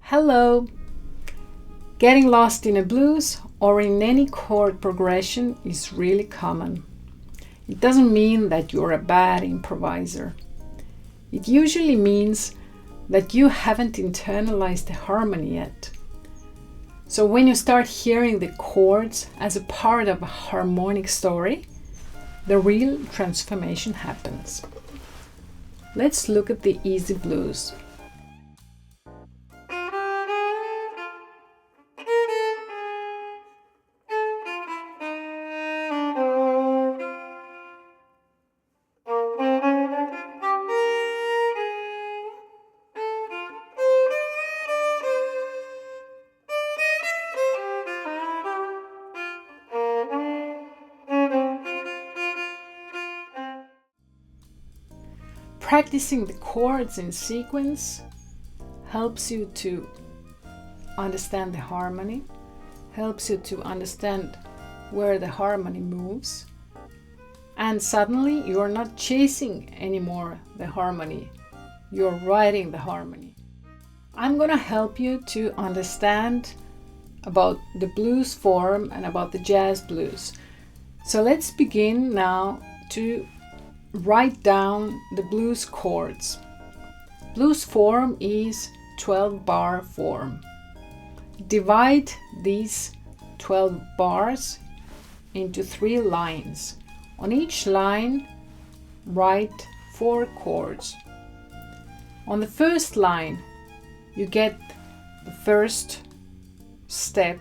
Hello! Getting lost in a blues or in any chord progression is really common. It doesn't mean that you're a bad improviser. It usually means that you haven't internalized the harmony yet. So when you start hearing the chords as a part of a harmonic story, the real transformation happens. Let's look at the easy blues. Practicing the chords in sequence helps you to understand the harmony, helps you to understand where the harmony moves, and suddenly you're not chasing anymore the harmony, you're writing the harmony. I'm gonna help you to understand about the blues form and about the jazz blues. So let's begin now to write down the blues chords. Blues form is 12-bar form. Divide these 12 bars into 3 lines. On each line, write 4 chords. On the first line, you get the first step,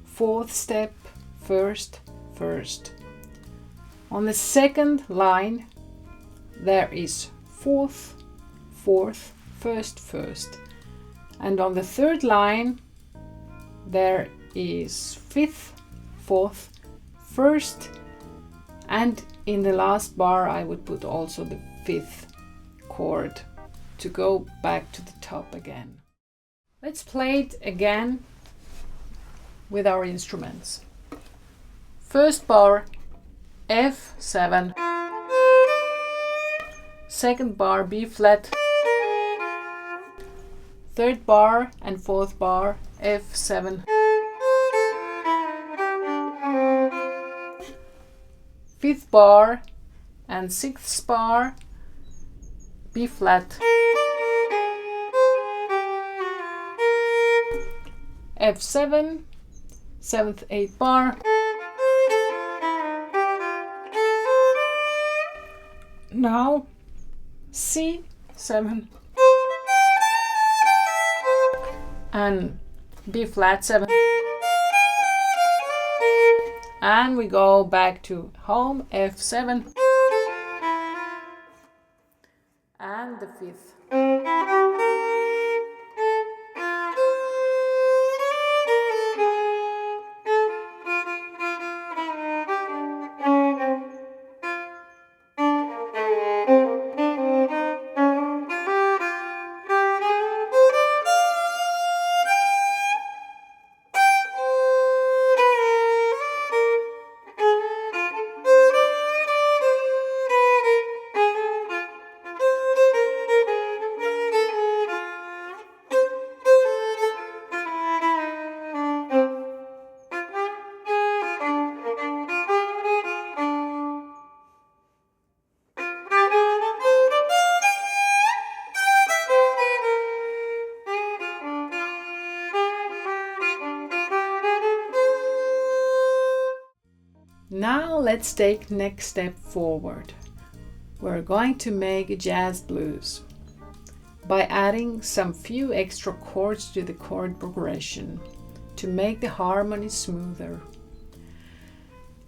fourth step, first. On the second line, there is fourth, first. And on the third line, there is fifth, fourth, first. And in the last bar, I would put also the 5th chord to go back to the top again. Let's play it again with our instruments. First bar, F7, second bar, B flat, third bar and fourth bar, F7, fifth bar and sixth bar, B flat, F7, 7th, 8th bar, now C7 and B flat 7, and we go back to home, F7 and the 5th. Now let's take next step forward. We're going to make a jazz blues by adding some few extra chords to the chord progression to make the harmony smoother.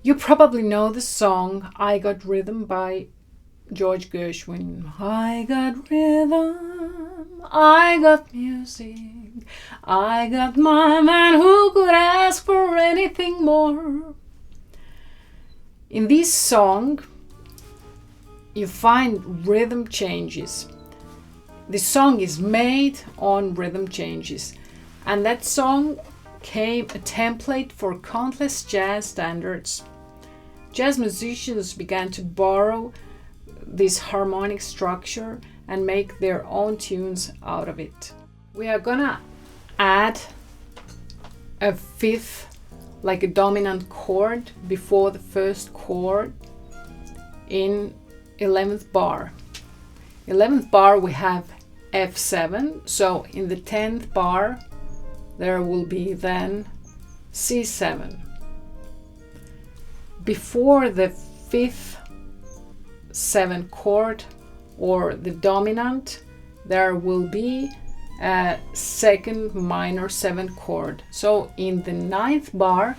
You probably know the song I Got Rhythm by George Gershwin. I got rhythm, I got music, I got my man, who could ask for anything more? In this song, you find rhythm changes. The song is made on rhythm changes, and that song became a template for countless jazz standards. Jazz musicians began to borrow this harmonic structure and make their own tunes out of it. We are gonna add a fifth, like a dominant chord before the first chord in 11th bar. 11th bar we have F7, so in the 10th bar there will be then C7. Before the 5th 7 chord or the dominant, there will be a second minor 7 chord. So in the 9th bar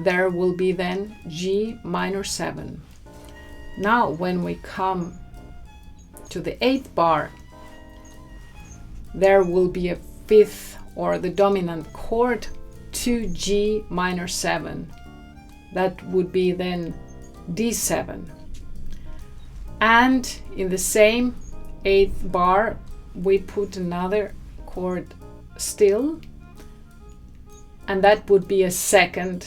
there will be then G minor 7. Now when we come to the 8th bar, there will be a 5th or the dominant chord to G minor 7. That would be then D7. And in the same 8th bar we put another chord still, and that would be a second,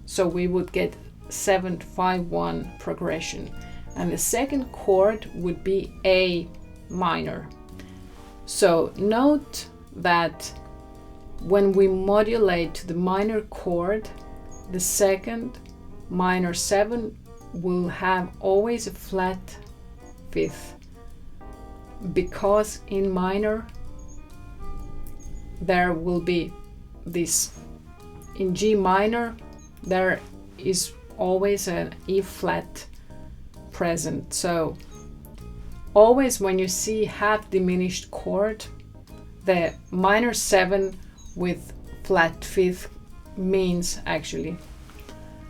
so we would get 7-5-1 progression, and the second chord would be A minor. So note that when we modulate to the minor chord, the second minor 7 will have always a flat 5th, because in minor there will be this, in G minor there is always an E flat present. So always when you see half diminished chord, the minor 7 with flat 5th means actually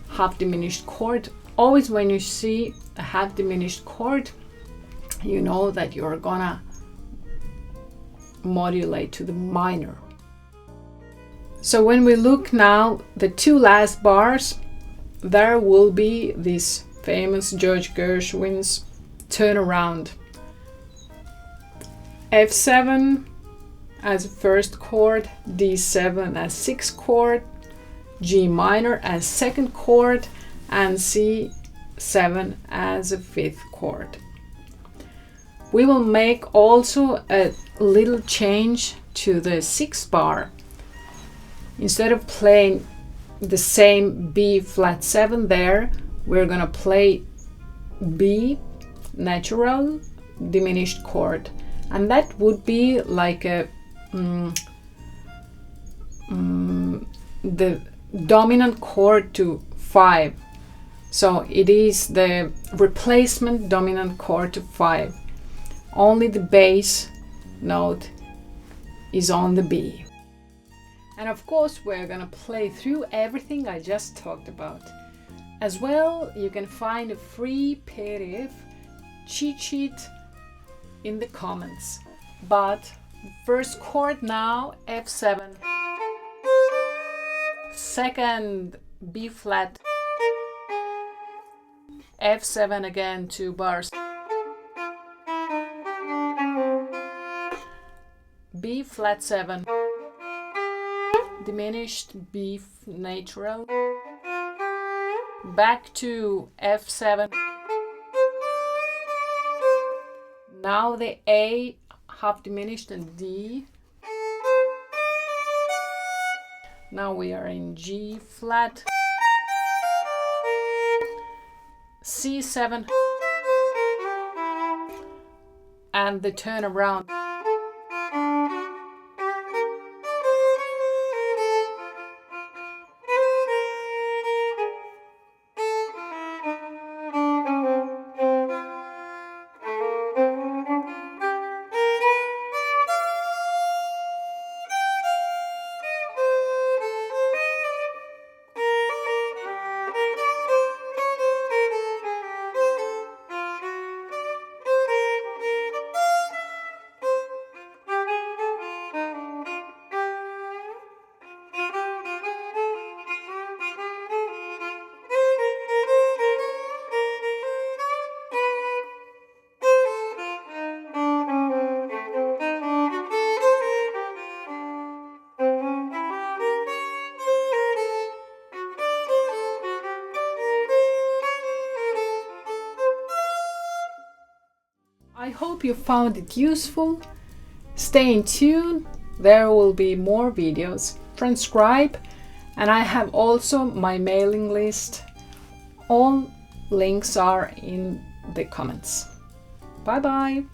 half diminished chord. Always when you see a half diminished chord, you know that you're gonna modulate to the minor. So when we look now, the two last bars, there will be this famous George Gershwin's Turnaround. F7 as first chord, D7 as sixth chord, G minor as second chord, and C7 as a fifth chord. We will make also a little change to the sixth bar. Instead of playing the same B flat 7 there, we're gonna play B natural diminished chord, and that would be like a the dominant chord to 5. So it is the replacement dominant chord to 5. Only the bass note is on the B. And of course we're gonna play through everything I just talked about. As well, you can find a free PDF cheat sheet in the comments. But first chord now, F7. Second, B flat. F7 again, 2 bars. B flat 7. Diminished B natural. Back to F7. Now the A half diminished and D. Now we are in G flat. C7. And the turnaround. I hope you found it useful. Stay in tune. There will be more videos. Transcribe, and I have also my mailing list. All links are in the comments. Bye bye!